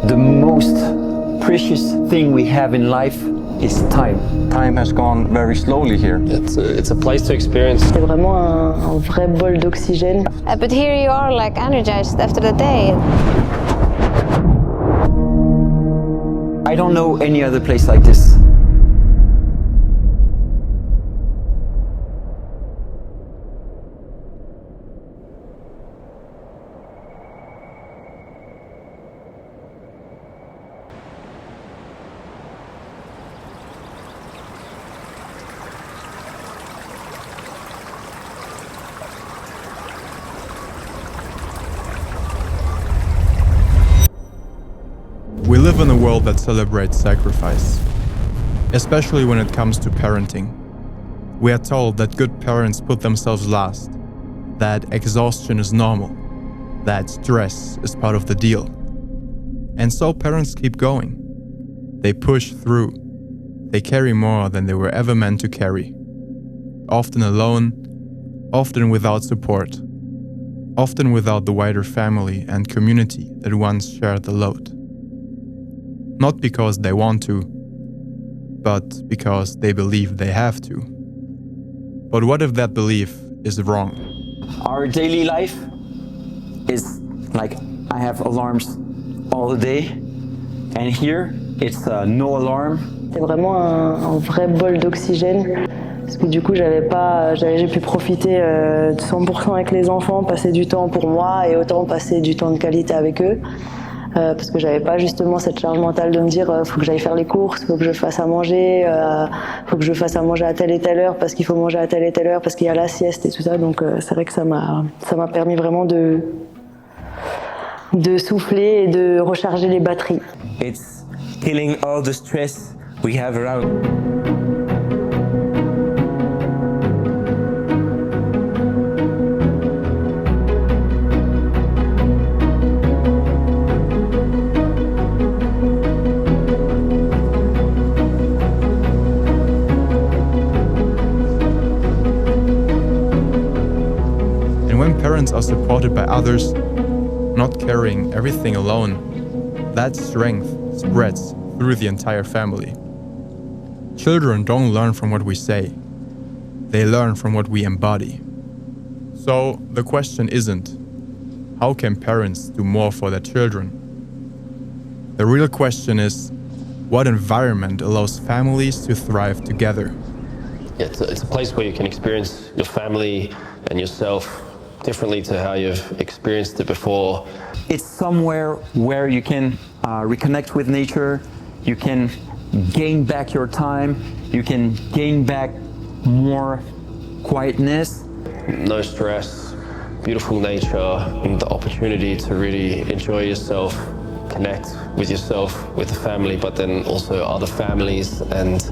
The most precious thing we have in life is time. Time has gone very slowly here. It's a place to experience. C'est vraiment un vrai bol d'oxygène. But here you are like energized after the day. I don't know any other place like this. We live in a world that celebrates sacrifice, especially when it comes to parenting. We are told that good parents put themselves last, that exhaustion is normal, that stress is part of the deal. And so parents keep going. They push through. They carry more than they were ever meant to carry. Often alone, often without support, often without the wider family and community that once shared the load. Not because they want to, but because they believe they have to. But what if that belief is wrong? Our daily life is like I have alarms all the day, and here it's no alarm. C'est vraiment un vrai bol d'oxygène. Parce que du coup, j'ai pu profiter de 100% avec les enfants, passer du temps pour moi et autant passer du temps de qualité avec eux. Parce que j'avais pas justement cette charge mentale de me dire faut que j'aille faire les courses, faut que je fasse à manger, faut que je fasse à manger à telle et telle heure parce qu'il faut manger à telle et telle heure parce qu'il y a la sieste et tout ça. Donc c'est vrai que ça m'a permis vraiment de souffler et de recharger les batteries. It's killing all the stress we have around. And when parents are supported by others, not carrying everything alone, that strength spreads through the entire family. Children don't learn from what we say, they learn from what we embody. So the question isn't, how can parents do more for their children? The real question is, what environment allows families to thrive together? It's a place where you can experience your family and yourself differently to how you've experienced it before. It's somewhere where you can reconnect with nature, you can gain back your time, you can gain back more quietness. No stress, beautiful nature, and the opportunity to really enjoy yourself, connect with yourself, with the family, but then also other families and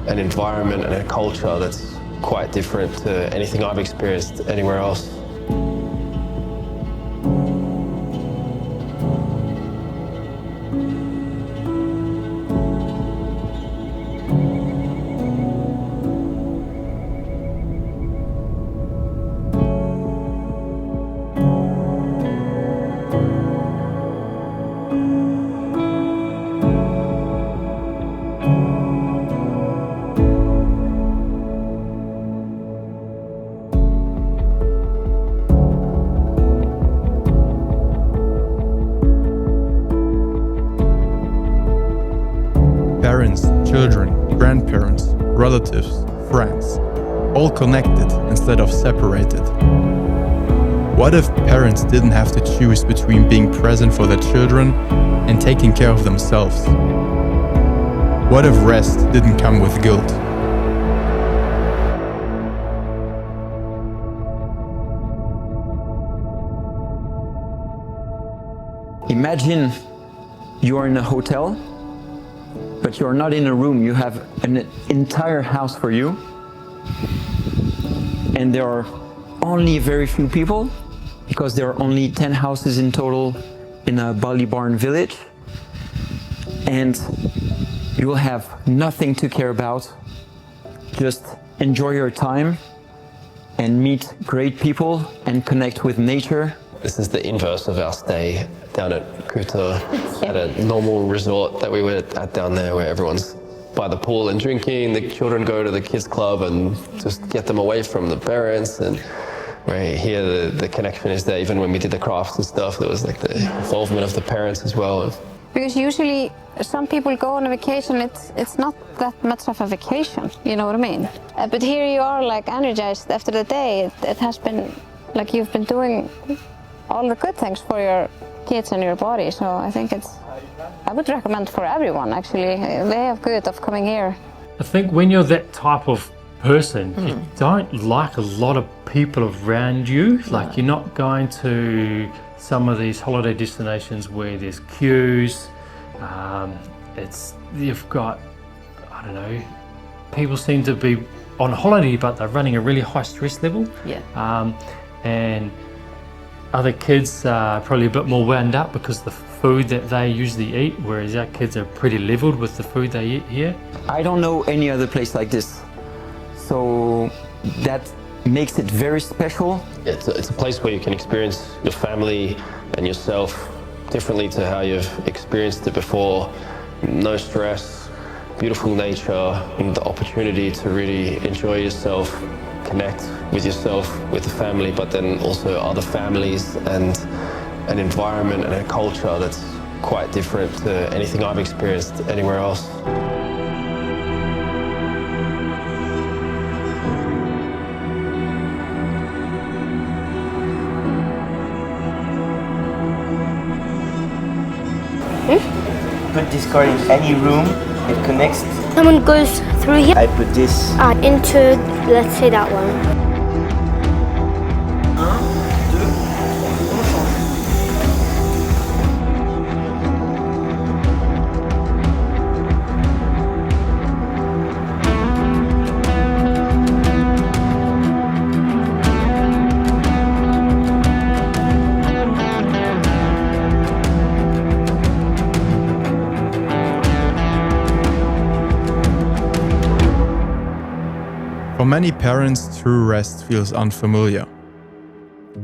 an environment and a culture that's quite different to anything I've experienced anywhere else. Parents, children, grandparents, relatives, friends, all connected instead of separated. What if parents didn't have to choose between being present for their children and taking care of themselves? What if rest didn't come with guilt? Imagine you're in a hotel, but you're not in a room, you have an entire house for you, and there are only very few people, because there are only 10 houses in total in a Bali Barn Village, and you will have nothing to care about. Just enjoy your time and meet great people and connect with nature. This is the inverse of our stay down at Kuta, at a normal resort that we were at down there, where everyone's by the pool and drinking. The children go to the kids club and just get them away from the parents. And right here, the connection is there. Even when we did the crafts and stuff, there was like the involvement of the parents as well. Because usually some people go on a vacation, it's not that much of a vacation, you know what I mean? But here you are like energized after the day. It has been like you've been doing all the good things for your kids and your body. So I think I would recommend for everyone actually. They have good of coming here. I think when you're that type of person, you don't like a lot of people around you. Like you're not going to some of these holiday destinations where there's queues. You've got, I don't know, people seem to be on holiday but they're running a really high stress level. And other kids are probably a bit more wound up because the food that they usually eat, whereas our kids are pretty leveled with the food they eat here. I don't know any other place like this. So that makes it very special. It's a place where you can experience your family and yourself differently to how you've experienced it before. No stress, beautiful nature, and the opportunity to really enjoy yourself, connect with yourself, with the family, but then also other families, and an environment and a culture that's quite different to anything I've experienced anywhere else. Put this card in any room, it connects. Someone goes through here. I put this Into, let's say that one. For many parents, true rest feels unfamiliar.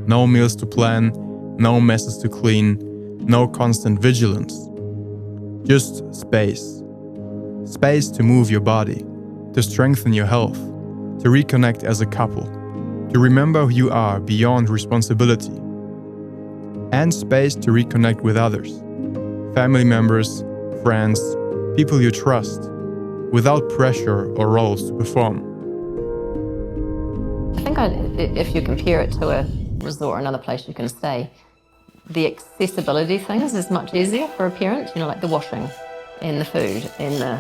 No meals to plan, no messes to clean, no constant vigilance. Just space. Space to move your body, to strengthen your health, to reconnect as a couple, to remember who you are beyond responsibility. And space to reconnect with others, family members, friends, people you trust, without pressure or roles to perform. I think if you compare it to a resort or another place you can stay, the accessibility things is much easier for a parent, you know, like the washing and the food and the,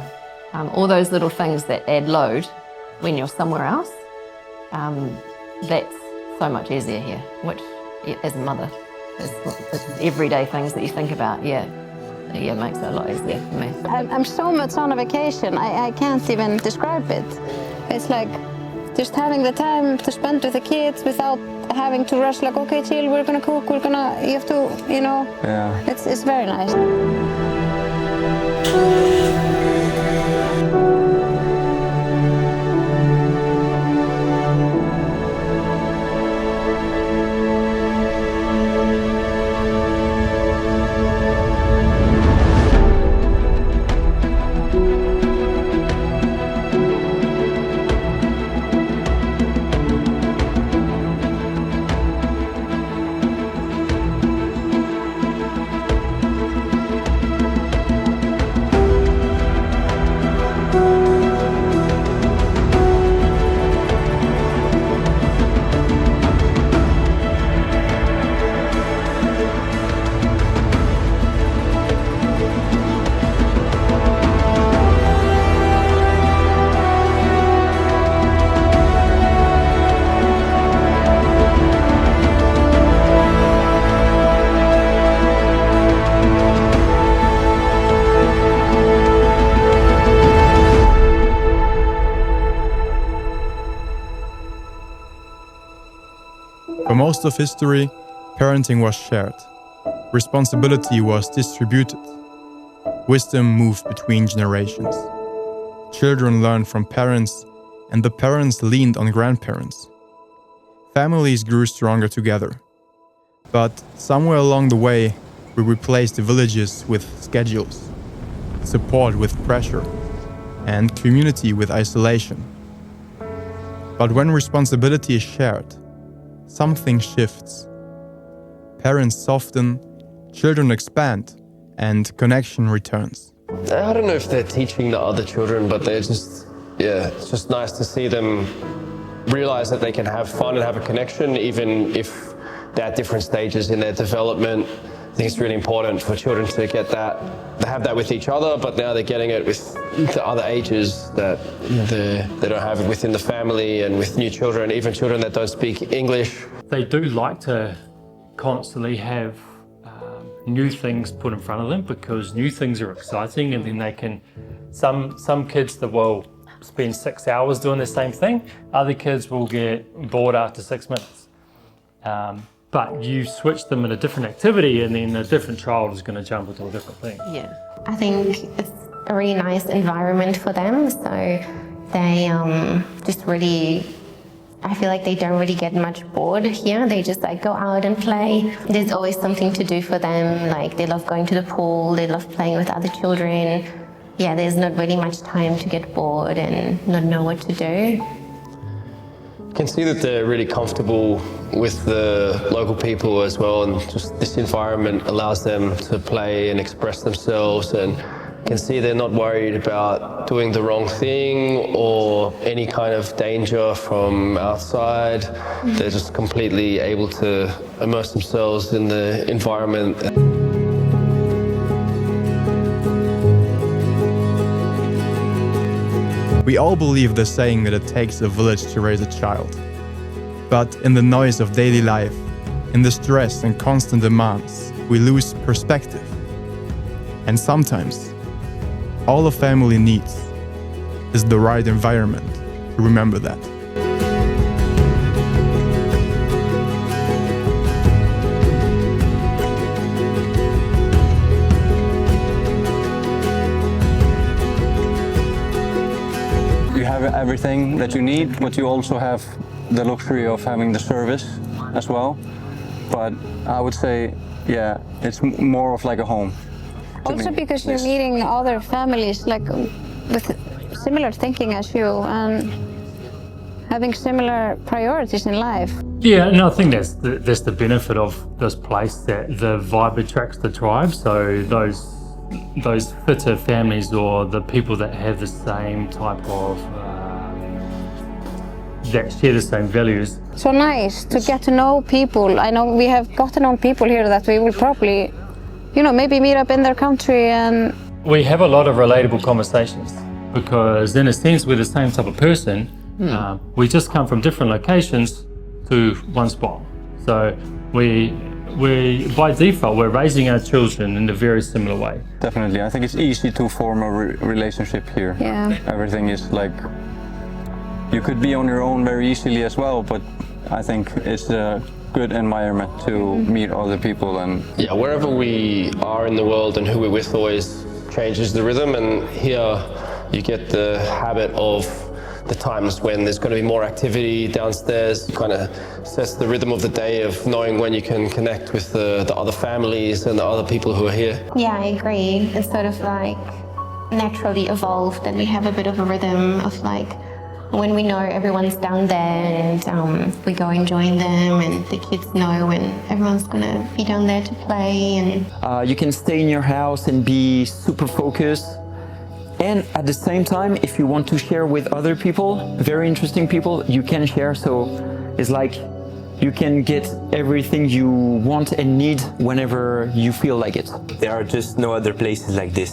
all those little things that add load when you're somewhere else. That's so much easier here, which as a mother, it's everyday things that you think about, it makes it a lot easier for me. I'm so much on a vacation, I can't even describe it. It's like just having the time to spend with the kids without having to rush, like, okay, chill, we're gonna cook, you have to, you know. Yeah. It's very nice. For most of history, parenting was shared. Responsibility was distributed. Wisdom moved between generations. Children learned from parents, and the parents leaned on grandparents. Families grew stronger together. But somewhere along the way, we replaced the villages with schedules, support with pressure, and community with isolation. But when responsibility is shared, something shifts. Parents soften, children expand, and connection returns. I don't know if they're teaching the other children, but they're just, it's just nice to see them realize that they can have fun and have a connection, even if they're at different stages in their development. I think it's really important for children to get that, they have that with each other, but now they're getting it with the other ages that they don't have it within the family and with new children, even children that don't speak English. They do like to constantly have new things put in front of them because new things are exciting, and then they can, some kids that will spend 6 hours doing the same thing, other kids will get bored after 6 minutes. But you switch them in a different activity and then a different child is going to jump into a different thing. Yeah. I think it's a really nice environment for them, so they just really, I feel like they don't really get much bored here. They just like go out and play. There's always something to do for them. Like they love going to the pool, they love playing with other children. Yeah, there's not really much time to get bored and not know what to do. You can see that they're really comfortable with the local people as well, and just this environment allows them to play and express themselves, and you can see they're not worried about doing the wrong thing or any kind of danger from outside. They're just completely able to immerse themselves in the environment. We all believe the saying that it takes a village to raise a child. But in the noise of daily life, in the stress and constant demands, we lose perspective. And sometimes, all a family needs is the right environment to remember that. You have everything that you need, but you also have the luxury of having the service as well. But I would say, yeah, it's more of like a home. Also because you're meeting other families like with similar thinking as you and having similar priorities in life. Yeah, and I think that's the benefit of this place, that the vibe attracts the tribe. So those fitter families or the people that have the same type of that share the same values. So nice to get to know people. I know we have got to know people here that we will probably, maybe meet up in their country, and we have a lot of relatable conversations because in a sense we're the same type of person. We just come from different locations to one spot. So we by default we're raising our children in a very similar way. Definitely, I think it's easy to form a relationship here. Yeah. Everything is like, you could be on your own very easily as well, but I think it's a good environment to meet other people. And yeah, wherever we are in the world and who we're with always changes the rhythm, and here you get the habit of the times when there's going to be more activity downstairs. It kind of sets the rhythm of the day of knowing when you can connect with the other families and the other people who are here. Yeah, I agree. It's sort of like naturally evolved, and we have a bit of a rhythm of like when we know everyone's down there and we go and join them, and the kids know when everyone's going to be down there to play. And you can stay in your house and be super focused. And at the same time, if you want to share with other people, very interesting people, you can share. So it's like you can get everything you want and need whenever you feel like it. There are just no other places like this.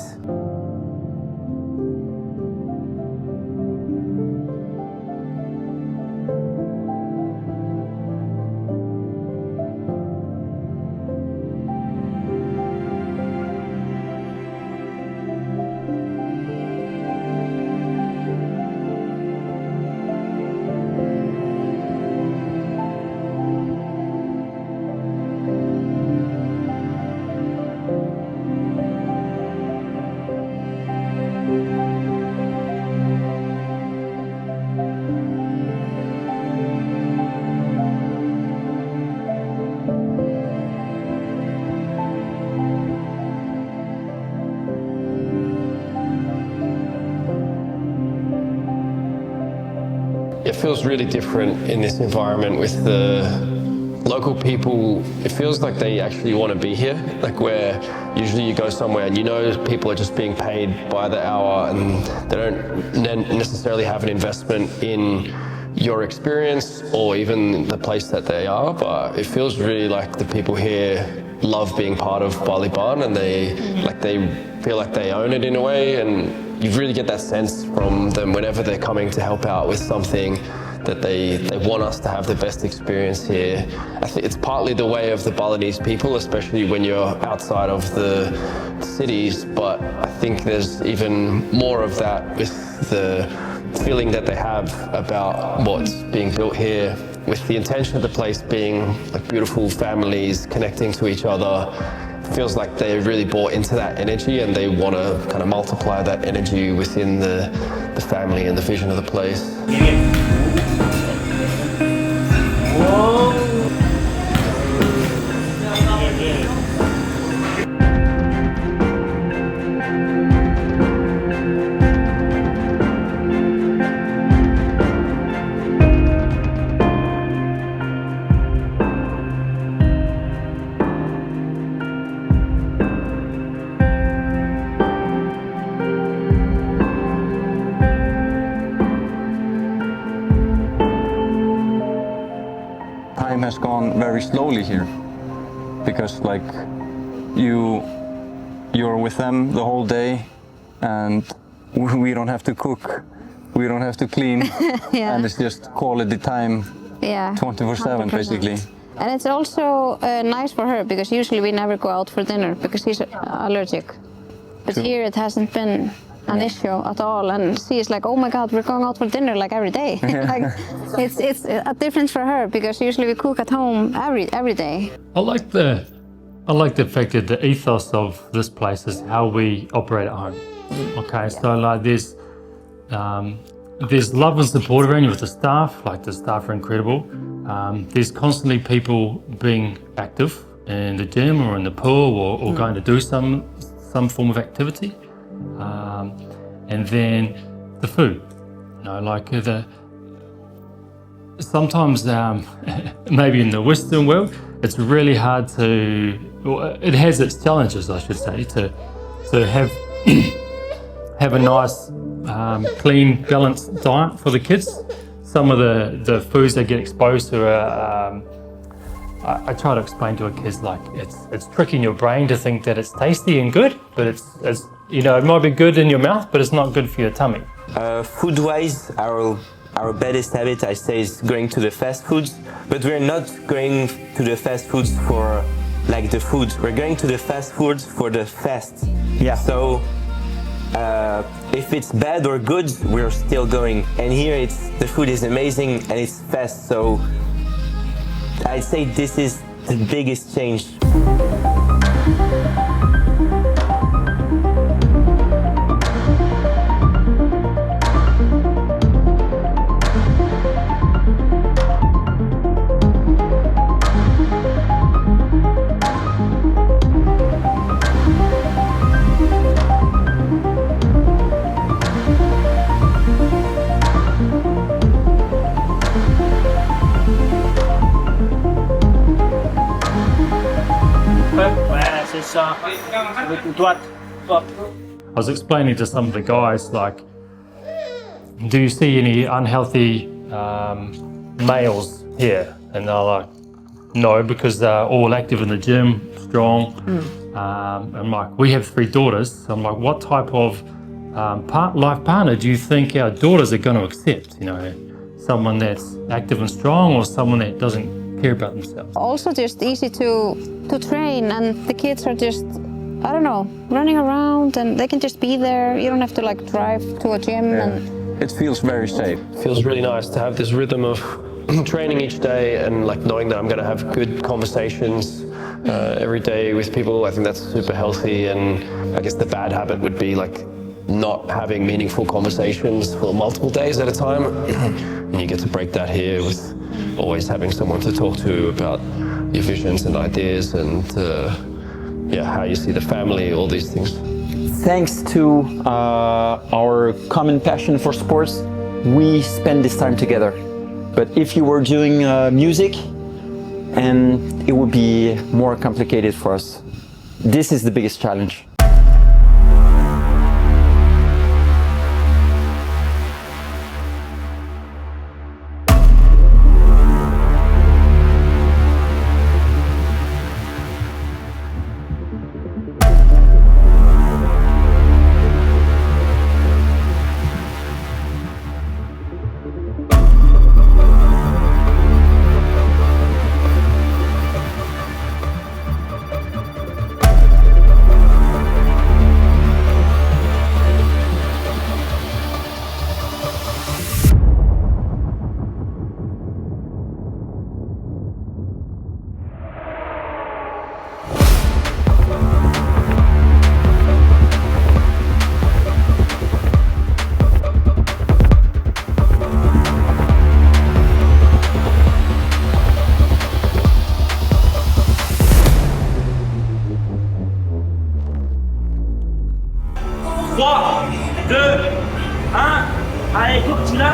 it feels really different in this environment with the local people. It feels like they actually want to be here, like where usually you go somewhere and you know people are just being paid by the hour and they don't necessarily have an investment in your experience or even the place that they are, but it feels really like the people here love being part of Bali Barn, and they feel like they own it in a way, and you really get that sense from them whenever they're coming to help out with something that they want us to have the best experience here. I think it's partly the way of the Balinese people, especially when you're outside of the cities, but I think there's even more of that with the feeling that they have about what's being built here, with the intention of the place being like beautiful families connecting to each other. It feels like they really bought into that energy and they want to kind of multiply that energy within the family and the vision of the place. Time has gone very slowly here, because like you're with them the whole day, and we don't have to cook, we don't have to clean, Yeah. and it's just quality time, Yeah. 24/7 basically. And it's also nice for her because usually we never go out for dinner because she's allergic. But True. here it hasn't been an issue at all, and she's like, "Oh my God, we're going out for dinner like every day." Like, it's a difference for her because usually we cook at home every day. I like the fact that the ethos of this place is how we operate at home. Okay, so like there's love and support around you with the staff. Like the staff are incredible. There's constantly people being active in the gym or in the pool or going to do some form of activity. And then the food, you know, like sometimes maybe in the Western world, it's really hard to, well, it has its challenges, I should say, to have have a nice, clean, balanced diet for the kids. Some of the foods they get exposed to are, I try to explain to our kids, like it's tricking your brain to think that it's tasty and good, but it's you know, it might be good in your mouth, but it's not good for your tummy. Food-wise, our baddest habit, I say, is going to the fast foods, but we're not going to the fast foods for like the food. We're going to the fast foods for the fast. Yeah. So if it's bad or good, we're still going. And here, the food is amazing and it's fast. So I'd say this is the biggest change. I was explaining to some of the guys, like, do you see any unhealthy males here? And they're like, no, because they're all active in the gym, strong. I'm like, we have 3 daughters. So I'm like, what type of life partner do you think our daughters are going to accept? You know, someone that's active and strong or someone that doesn't care about themselves? Also just easy to train, and the kids are just, I don't know, running around and they can just be there. You don't have to like drive to a gym. Yeah. And it feels very safe. It feels really nice to have this rhythm of training each day and like knowing that I'm going to have good conversations every day with people. I think that's super healthy, and I guess the bad habit would be like not having meaningful conversations for multiple days at a time. And you get to break that here with always having someone to talk to about your visions and ideas and yeah, how you see the family, all these things. Thanks to our common passion for sports, we spend this time together. But if you were doing music, and it would be more complicated for us. This is the biggest challenge. Allez, continue là.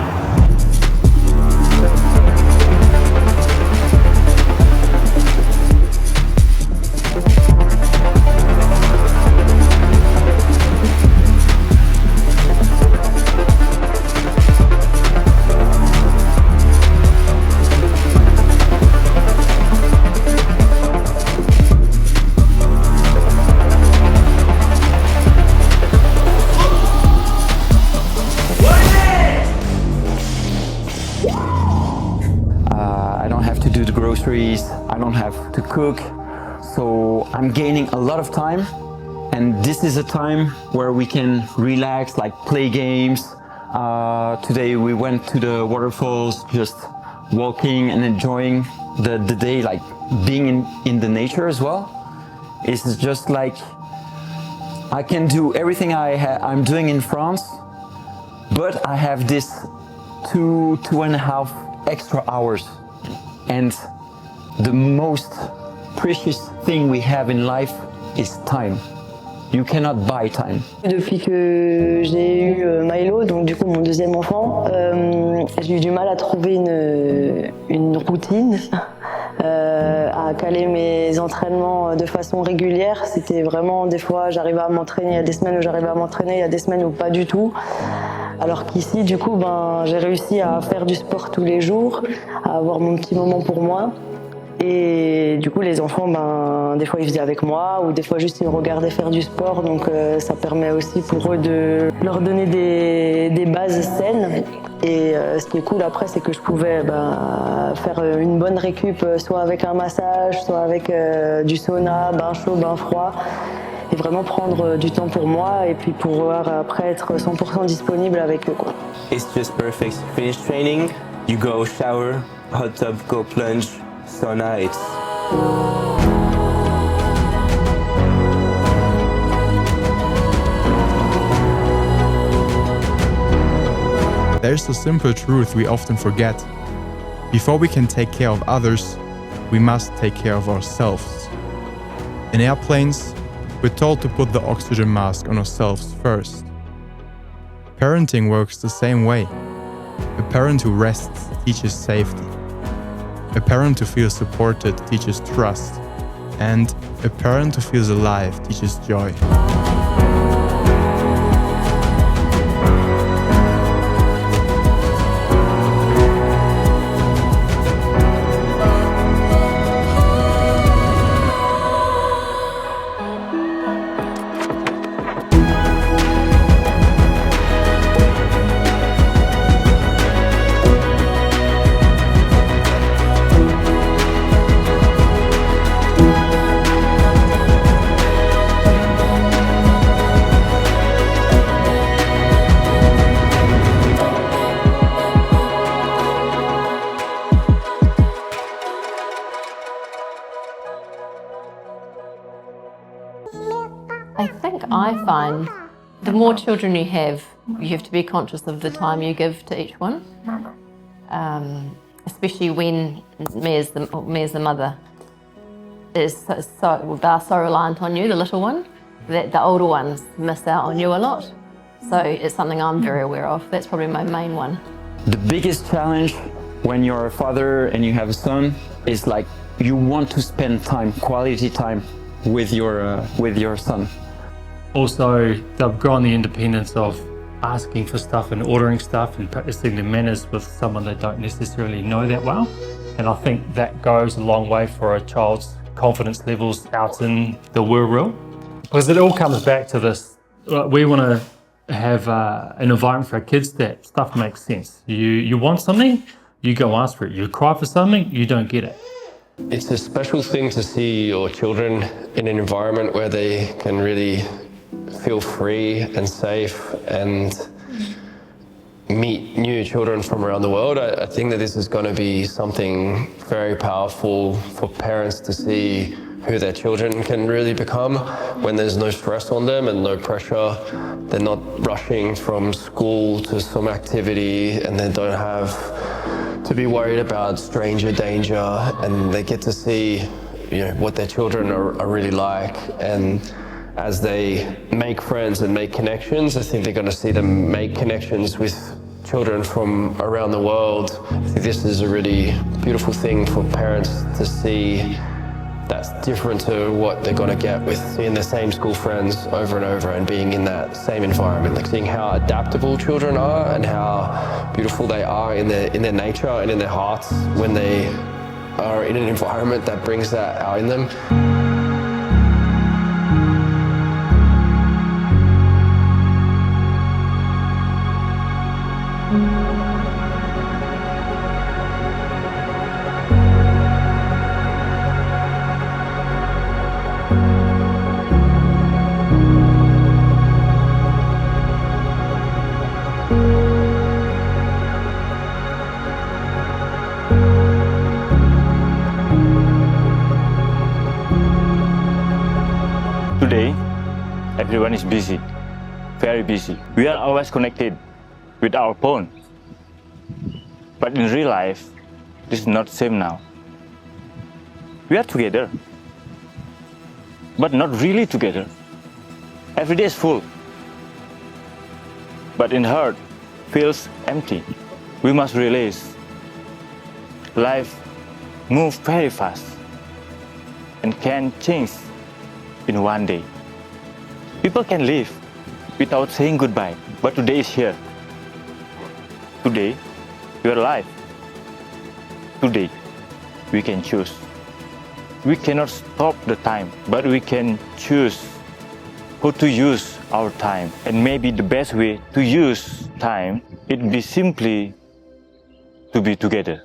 Groceries, I don't have to cook, so I'm gaining a lot of time, and this is a time where we can relax, like play games. Today we went to the waterfalls, just walking and enjoying the day, like being in the nature as well. It's just like I can do everything I'm doing in France, but I have this two and a half extra hours. And the most precious thing we have in life is time. You cannot buy time. Depuis que j'ai eu Milo, donc du coup mon deuxième enfant, j'ai eu du mal à trouver une routine, à caler mes entraînements de façon régulière. C'était vraiment des fois j'arrivais à m'entraîner, il y a des semaines où j'arrivais à m'entraîner, il y a des semaines où pas du tout. Alors qu'ici, du coup, j'ai réussi à faire du sport tous les jours, à avoir mon petit moment pour moi. Et du coup, les enfants, des fois, ils faisaient avec moi, ou des fois, juste ils me regardaient faire du sport. Donc, ça permet aussi pour eux de leur donner des bases saines. Et ce qui est cool après, c'est que je pouvais faire une bonne récup, soit avec un massage, soit avec du sauna, bain chaud, bain froid. Et vraiment prendre du temps pour moi et puis pouvoir après être 100% disponible avec eux, quoi. It's just perfect. Finish training, you go shower, hot tub, go plunge, sauna, it's... There's a simple truth we often forget. Before we can take care of others, we must take care of ourselves. In airplanes, we're told to put the oxygen mask on ourselves first. Parenting works the same way. A parent who rests teaches safety. A parent who feels supported teaches trust. And a parent who feels alive teaches joy. I find the more children you have to be conscious of the time you give to each one. Especially when me as the mother they're so reliant on you, the little one, that the older ones miss out on you a lot. So it's something I'm very aware of. That's probably my main one. The biggest challenge when you're a father and you have a son is like you want to spend time, quality time with your son. Also, they've grown the independence of asking for stuff and ordering stuff and practicing the manners with someone they don't necessarily know that well. And I think that goes a long way for a child's confidence levels out in the world. Because it all comes back to this, we want to have an environment for our kids that stuff makes sense. You want something, you go ask for it. You cry for something, you don't get it. It's a special thing to see your children in an environment where they can really feel free and safe and meet new children from around the world. I think that this is going to be something very powerful for parents to see who their children can really become when there's no stress on them and no pressure. They're not rushing from school to some activity and they don't have to be worried about stranger danger, and they get to see, you know, what their children are really like. And as they make friends and make connections, I think they're going to see them make connections with children from around the world. I think this is a really beautiful thing for parents to see that's different to what they're going to get with seeing their same school friends over and over and being in that same environment, like seeing how adaptable children are and how beautiful they are in their nature and in their hearts when they are in an environment that brings that out in them. Today, everyone is busy, very busy. We are always connected with our phone. But in real life, this is not the same now. We are together, but not really together. Every day is full, but in heart feels empty. We must realize life moves very fast and can change in one day. People can live without saying goodbye, but today is here. Today, you are alive. Today, we can choose. We cannot stop the time, but we can choose how to use our time. And maybe the best way to use time, it be simply to be together.